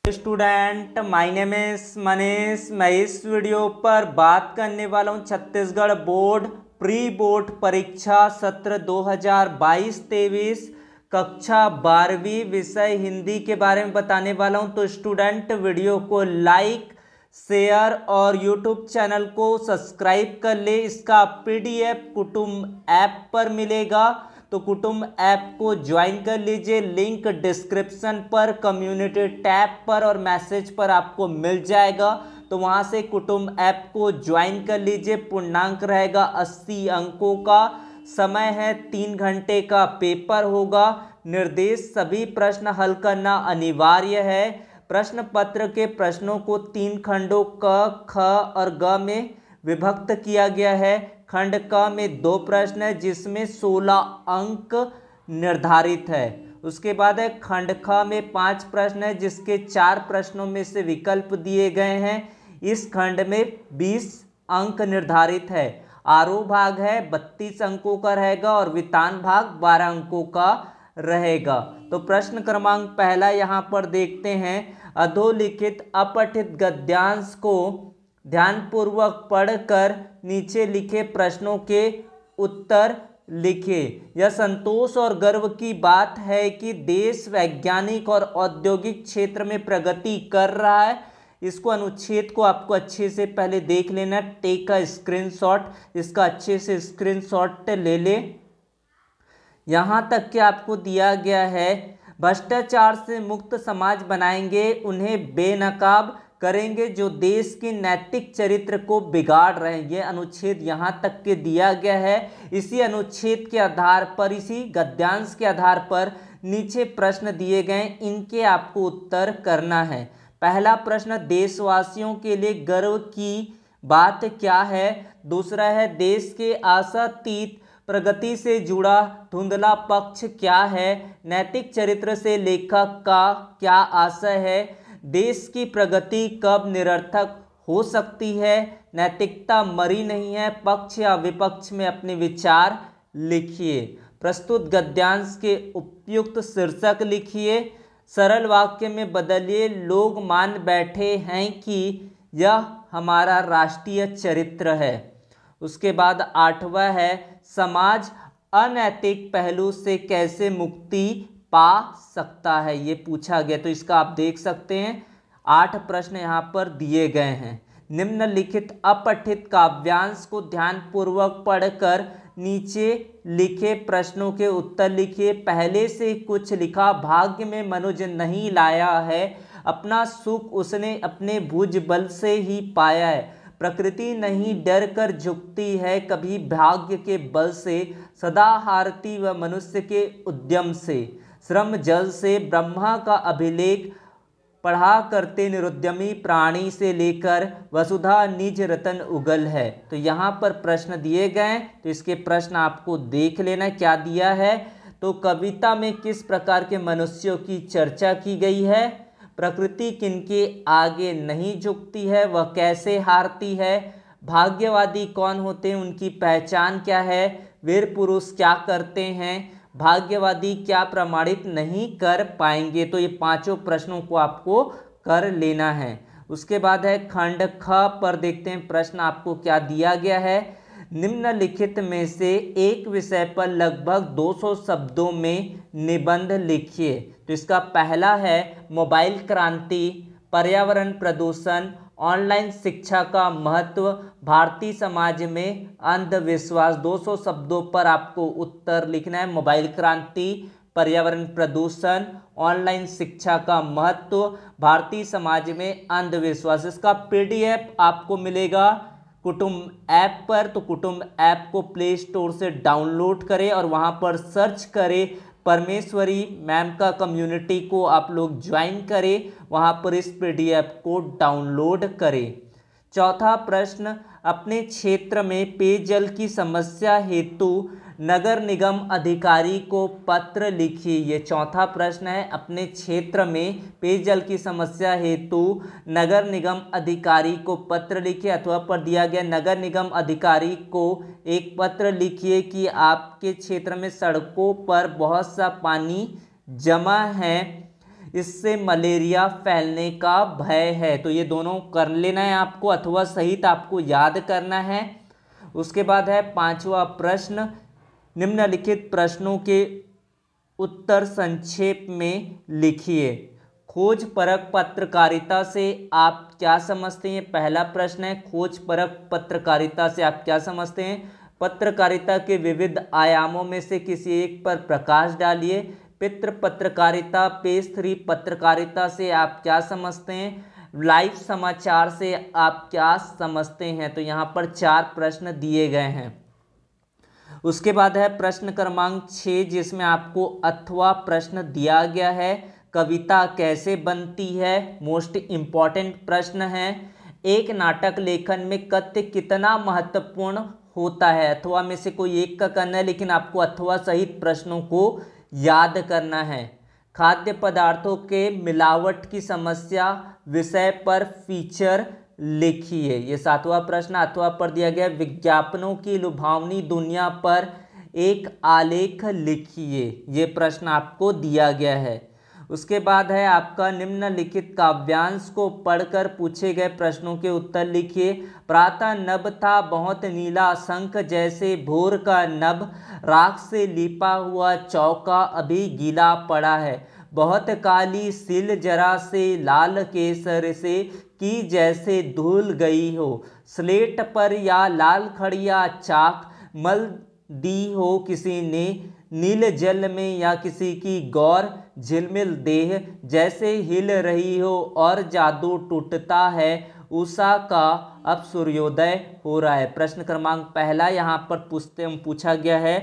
Student, my name is Manish. मैं इस video पर बात करने वाला हूं छत्तीसगढ़ बोर्ड प्री बोर्ड परीक्षा सत्र 2022-23 कक्षा 12वीं विषय हिंदी के बारे में बताने वाला हूं। तो स्टूडेंट, वीडियो को लाइक शेयर और यूट्यूब चैनल को सब्सक्राइब कर ले। इसका पीडीएफ कुटुंब ऐप पर मिलेगा, तो कुटुंब ऐप को ज्वाइन कर लीजिए। लिंक डिस्क्रिप्शन पर, कम्युनिटी टैब पर और मैसेज पर आपको मिल जाएगा, तो वहां से कुटुंब ऐप को ज्वाइन कर लीजिए। पूर्णांक रहेगा 80 अंकों का, समय है 3 घंटे का पेपर होगा। निर्देश: सभी प्रश्न हल करना अनिवार्य है। प्रश्न पत्र के प्रश्नों को 3 खंडों क, ख और ग में विभक्त किया गया है। खंड क में 2 प्रश्न है जिसमें 16 अंक निर्धारित है। उसके बाद है खंड ख में 5 प्रश्न है जिसके 4 प्रश्नों में से विकल्प दिए गए हैं। इस खंड में 20 अंक निर्धारित है। आरोह भाग है 32 अंकों का रहेगा और वितान भाग 12 अंकों का रहेगा। तो प्रश्न क्रमांक पहला यहाँ पर देखते हैं। अधोलिखित अपठित गद्यांश को ध्यानपूर्वक पढ़कर नीचे लिखे प्रश्नों के उत्तर लिखे। यह संतोष और गर्व की बात है कि देश वैज्ञानिक और औद्योगिक क्षेत्र में प्रगति कर रहा है। इसको अनुच्छेद को आपको अच्छे से पहले देख लेना। टेक अ स्क्रीनशॉट, इसका अच्छे से स्क्रीनशॉट ले ले। यहाँ तक कि आपको दिया गया है, भ्रष्टाचार से मुक्त समाज बनाएंगे, उन्हें बेनकाब करेंगे जो देश के नैतिक चरित्र को बिगाड़ रहे हैं। ये अनुच्छेद यहाँ तक के दिया गया है। इसी अनुच्छेद के आधार पर, इसी गद्यांश के आधार पर नीचे प्रश्न दिए गए, इनके आपको उत्तर करना है। पहला प्रश्न, देशवासियों के लिए गर्व की बात क्या है। दूसरा है, देश के आशातीत प्रगति से जुड़ा धुंधला पक्ष क्या है। नैतिक चरित्र से लेखक का क्या आशय है। देश की प्रगति कब निरर्थक हो सकती है। नैतिकता मरी नहीं है। पक्ष या विपक्ष में अपने विचार लिखिए। प्रस्तुत गद्यांश के उपयुक्त शीर्षक लिखिए। सरल वाक्य में बदलिए। लोग मान बैठे हैं कि यह हमारा राष्ट्रीय चरित्र है। उसके बाद 8वां है, समाज अनैतिक पहलू से कैसे मुक्ति पा सकता है। ये पूछा गया, तो इसका आप देख सकते हैं 8 प्रश्न यहाँ पर दिए गए हैं। निम्नलिखित अपठित काव्यांश को ध्यानपूर्वक पढ़कर नीचे लिखे प्रश्नों के उत्तर लिखिए। पहले से कुछ लिखा। भाग्य में मनुज नहीं लाया है, अपना सुख उसने अपने भुज बल से ही पाया है। प्रकृति नहीं डर कर झुकती है कभी भाग्य के बल से, सदा हारती व मनुष्य के उद्यम से। श्रम जल से ब्रह्मा का अभिलेख पढ़ा करते निरुद्यमी प्राणी से लेकर वसुधा निज रतन उगल है। तो यहाँ पर प्रश्न दिए गए, तो इसके प्रश्न आपको देख लेना क्या दिया है। तो कविता में किस प्रकार के मनुष्यों की चर्चा की गई है। प्रकृति किनके आगे नहीं झुकती है, वह कैसे हारती है। भाग्यवादी कौन होते हैं, उनकी पहचान क्या है। वीर पुरुष क्या करते हैं। भाग्यवादी क्या प्रमाणित नहीं कर पाएंगे। तो ये 5 प्रश्नों को आपको कर लेना है। उसके बाद है खंड ख पर देखते हैं प्रश्न आपको क्या दिया गया है। निम्नलिखित में से एक विषय पर लगभग 200 शब्दों में निबंध लिखिए। तो इसका पहला है, मोबाइल क्रांति, पर्यावरण प्रदूषण, ऑनलाइन शिक्षा का महत्व, भारतीय समाज में अंधविश्वास। 200 शब्दों पर आपको उत्तर लिखना है। मोबाइल क्रांति, पर्यावरण प्रदूषण, ऑनलाइन शिक्षा का महत्व, भारतीय समाज में अंधविश्वास। इसका पीडीएफ आपको मिलेगा कुटुंब ऐप पर। तो कुटुंब ऐप को प्ले स्टोर से डाउनलोड करें और वहां पर सर्च करें परमेश्वरी मैम का कम्युनिटी को आप लोग ज्वाइन करें, वहां पर इस पीडीएफ को डाउनलोड करें। चौथा प्रश्न, अपने क्षेत्र में पेयजल की समस्या हेतु नगर निगम अधिकारी को पत्र लिखिए। ये चौथा प्रश्न है। अपने क्षेत्र में पेयजल की समस्या हेतु नगर निगम अधिकारी को पत्र लिखिए, अथवा पर दिया गया नगर निगम अधिकारी को एक पत्र लिखिए कि आपके क्षेत्र में सड़कों पर बहुत सा पानी जमा है, इससे मलेरिया फैलने का भय है। तो ये दोनों कर लेना है आपको, अथवा सहित आपको याद करना है। उसके बाद है 5वां प्रश्न, निम्नलिखित प्रश्नों के उत्तर संक्षेप में लिखिए। खोज परक पत्रकारिता से आप क्या समझते हैं? पहला प्रश्न है, खोज परक पत्रकारिता से आप क्या समझते हैं? पत्रकारिता के विविध आयामों में से किसी एक पर प्रकाश डालिए। पितृ पत्रकारिता, पेज 3 पत्रकारिता से आप क्या समझते हैं? लाइव समाचार से आप क्या समझते हैं? तो यहाँ पर 4 प्रश्न दिए गए हैं। उसके बाद है प्रश्न क्रमांक 6, जिसमें आपको अथवा प्रश्न दिया गया है। कविता कैसे बनती है? मोस्ट इम्पॉर्टेंट प्रश्न है। एक नाटक लेखन में कथ्य कितना महत्वपूर्ण होता है? अथवा में से कोई एक का करना है, लेकिन आपको अथवा सहित प्रश्नों को याद करना है। खाद्य पदार्थों के मिलावट की समस्या विषय पर फीचर लिखिए। ये 7वां प्रश्न अथवा पर दिया गया। विज्ञापनों की लुभावनी दुनिया पर एक आलेख लिखिए। ये प्रश्न आपको दिया गया है। उसके बाद है आपका निम्नलिखित काव्यांश को पढ़कर पूछे गए प्रश्नों के उत्तर लिखिए। प्रातः नभ था बहुत नीला, शंख जैसे भोर का नभ, राख से लिपा हुआ चौका अभी गीला पड़ा है। बहुत काली सिल जरा से लाल केसर से की जैसे धुल गई हो, स्लेट पर या लाल खड़िया चाक मल दी हो किसी ने, नील जल में या किसी की गौर झिलमिल देह जैसे हिल रही हो और जादू टूटता है उषा का अब सूर्योदय हो रहा है। प्रश्न क्रमांक पहला यहाँ पर पूछा गया है,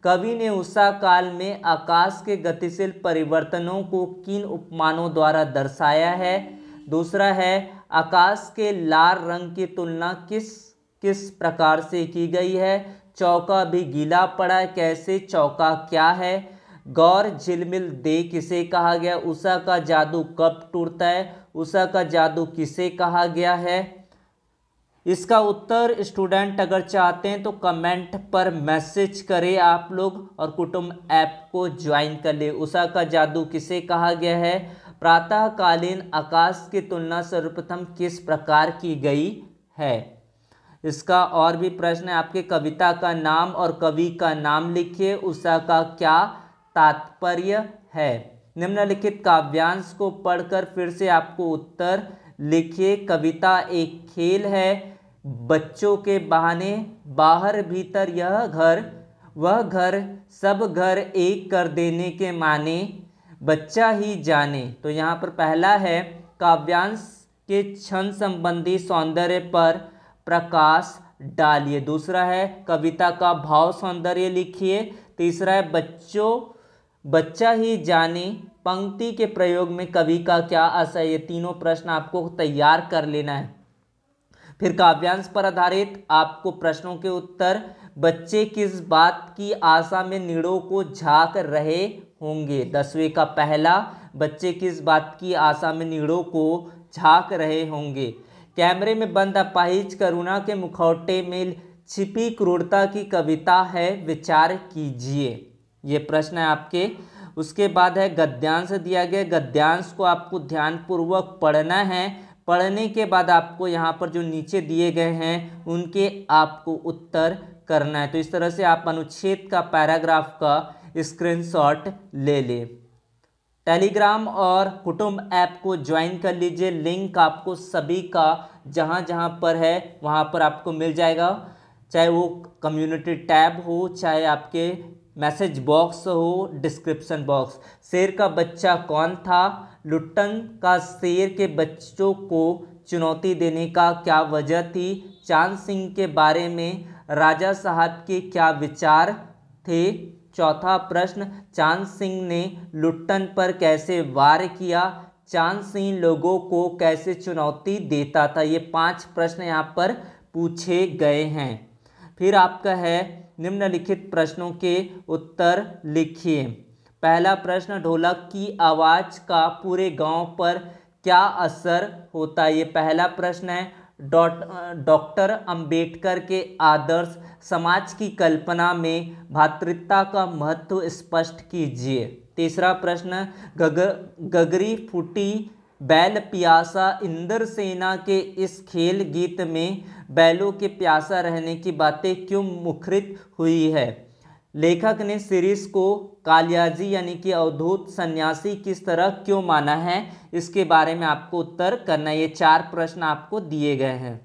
कवि ने उषा काल में आकाश के गतिशील परिवर्तनों को किन उपमानों द्वारा दर्शाया है? दूसरा है, आकाश के लाल रंग की तुलना किस किस प्रकार से की गई है? चौका भी गीला पड़ा, कैसे चौका क्या है? गौर झिलमिल दे किसे कहा गया? उषा का जादू कब टूटता है? उषा का जादू किसे कहा गया है? इसका उत्तर स्टूडेंट अगर चाहते हैं तो कमेंट पर मैसेज करें आप लोग और कुटुंब ऐप को ज्वाइन कर ले। उषा का जादू किसे कहा गया है? प्रातःकालीन आकाश की तुलना सर्वप्रथम किस प्रकार की गई है? इसका और भी प्रश्न है आपके, कविता का नाम और कवि का नाम लिखिए। उषा का क्या तात्पर्य है? निम्नलिखित काव्यांश को पढ़कर फिर से आपको उत्तर लिखिए। कविता एक खेल है, बच्चों के बहाने बाहर भीतर यह घर वह घर सब घर एक कर देने के माने बच्चा ही जाने। तो यहाँ पर पहला है, काव्यांश के छंद संबंधी सौंदर्य पर प्रकाश डालिए। दूसरा है, कविता का भाव सौंदर्य लिखिए। तीसरा है, बच्चा ही जाने पंक्ति के प्रयोग में कवि का क्या आशय? ये तीनों प्रश्न आपको तैयार कर लेना है। फिर काव्यांश पर आधारित आपको प्रश्नों के उत्तर, बच्चे किस बात की आशा में नीड़ों को झांक रहे होंगे? 10वीं का पहला, बच्चे किस बात की आशा में नीड़ों को झांक रहे होंगे? कैमरे में बंद अपाहिज करुणा के मुखौटे में छिपी क्रूरता की कविता है, विचार कीजिए। ये प्रश्न है आपके। उसके बाद है गद्यांश दिया गया। गद्यांश को आपको ध्यानपूर्वक पढ़ना है। पढ़ने के बाद आपको यहाँ पर जो नीचे दिए गए हैं उनके आपको उत्तर करना है। तो इस तरह से आप अनुच्छेद का पैराग्राफ का स्क्रीनशॉट ले ले। टेलीग्राम और कुटुंब ऐप को ज्वाइन कर लीजिए। लिंक आपको सभी का जहाँ जहाँ पर है वहाँ पर आपको मिल जाएगा, चाहे वो कम्युनिटी टैब हो, चाहे आपके मैसेज बॉक्स हो, डिस्क्रिप्शन बॉक्स। शेर का बच्चा कौन था? लुट्टन का शेर के बच्चों को चुनौती देने का क्या वजह थी? चांद सिंह के बारे में राजा साहब के क्या विचार थे? चौथा प्रश्न, चांद सिंह ने लुट्टन पर कैसे वार किया? चांद सिंह लोगों को कैसे चुनौती देता था? ये 5 प्रश्न यहाँ पर पूछे गए हैं। फिर आपका है निम्नलिखित प्रश्नों के उत्तर लिखिए। पहला प्रश्न, ढोलक की आवाज़ का पूरे गांव पर क्या असर होता है? ये पहला प्रश्न है। डॉक्टर अंबेडकर के आदर्श समाज की कल्पना में भ्रातृत्व का महत्व स्पष्ट कीजिए। तीसरा प्रश्न, गगरी फूटी बैल प्यासा इंद्रसेना के इस खेल गीत में बैलों के प्यासा रहने की बातें क्यों मुखरित हुई है? लेखक ने शिरीष को कालियाजी यानी कि अवधूत सन्यासी किस तरह क्यों माना है? इसके बारे में आपको उत्तर करना है। ये 4 प्रश्न आपको दिए गए हैं।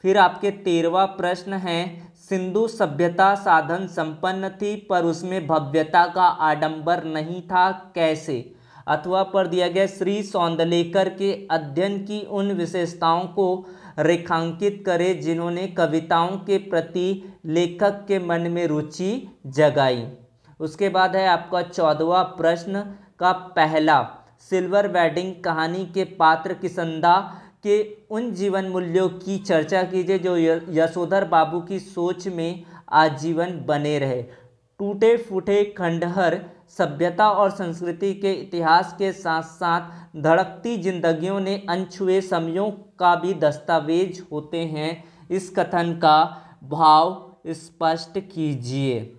फिर आपके 13वां प्रश्न है, सिंधु सभ्यता साधन संपन्न थी पर उसमें भव्यता का आडंबर नहीं था, कैसे? अथवा पर दिया गया, श्री सौंदलेकर के अध्ययन की उन विशेषताओं को रेखांकित करें जिन्होंने कविताओं के प्रति लेखक के मन में रुचि जगाई। उसके बाद है आपका 14वां प्रश्न का पहला, सिल्वर वेडिंग कहानी के पात्र किशनदा के उन जीवन मूल्यों की चर्चा कीजिए जो यशोधर बाबू की सोच में आजीवन बने रहे। टूटे फूटे खंडहर सभ्यता और संस्कृति के इतिहास के साथ साथ धड़कती जिंदगियों ने अनछुए समयों का भी दस्तावेज होते हैं। इस कथन का भाव स्पष्ट कीजिए।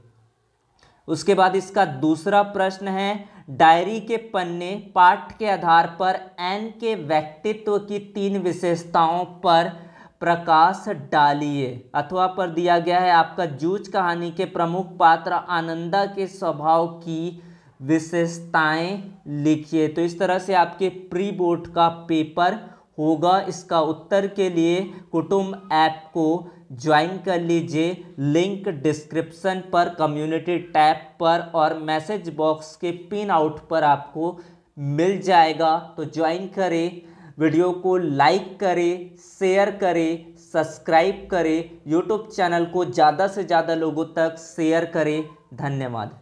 उसके बाद इसका दूसरा प्रश्न है, डायरी के पन्ने पाठ के आधार पर एन के व्यक्तित्व की 3 विशेषताओं पर प्रकाश डालिए। अथवा पर दिया गया है आपका जूझ कहानी के प्रमुख पात्र आनंदा के स्वभाव की विशेषताएं लिखिए। तो इस तरह से आपके प्री बोर्ड का पेपर होगा। इसका उत्तर के लिए कुटुंब ऐप को ज्वाइन कर लीजिए, लिंक डिस्क्रिप्शन पर, कम्युनिटी टैब पर और मैसेज बॉक्स के पिन आउट पर आपको मिल जाएगा। तो ज्वाइन करें, वीडियो को लाइक करें, शेयर करें, सब्सक्राइब करें, यूट्यूब चैनल को ज़्यादा से ज़्यादा लोगों तक शेयर करें। धन्यवाद।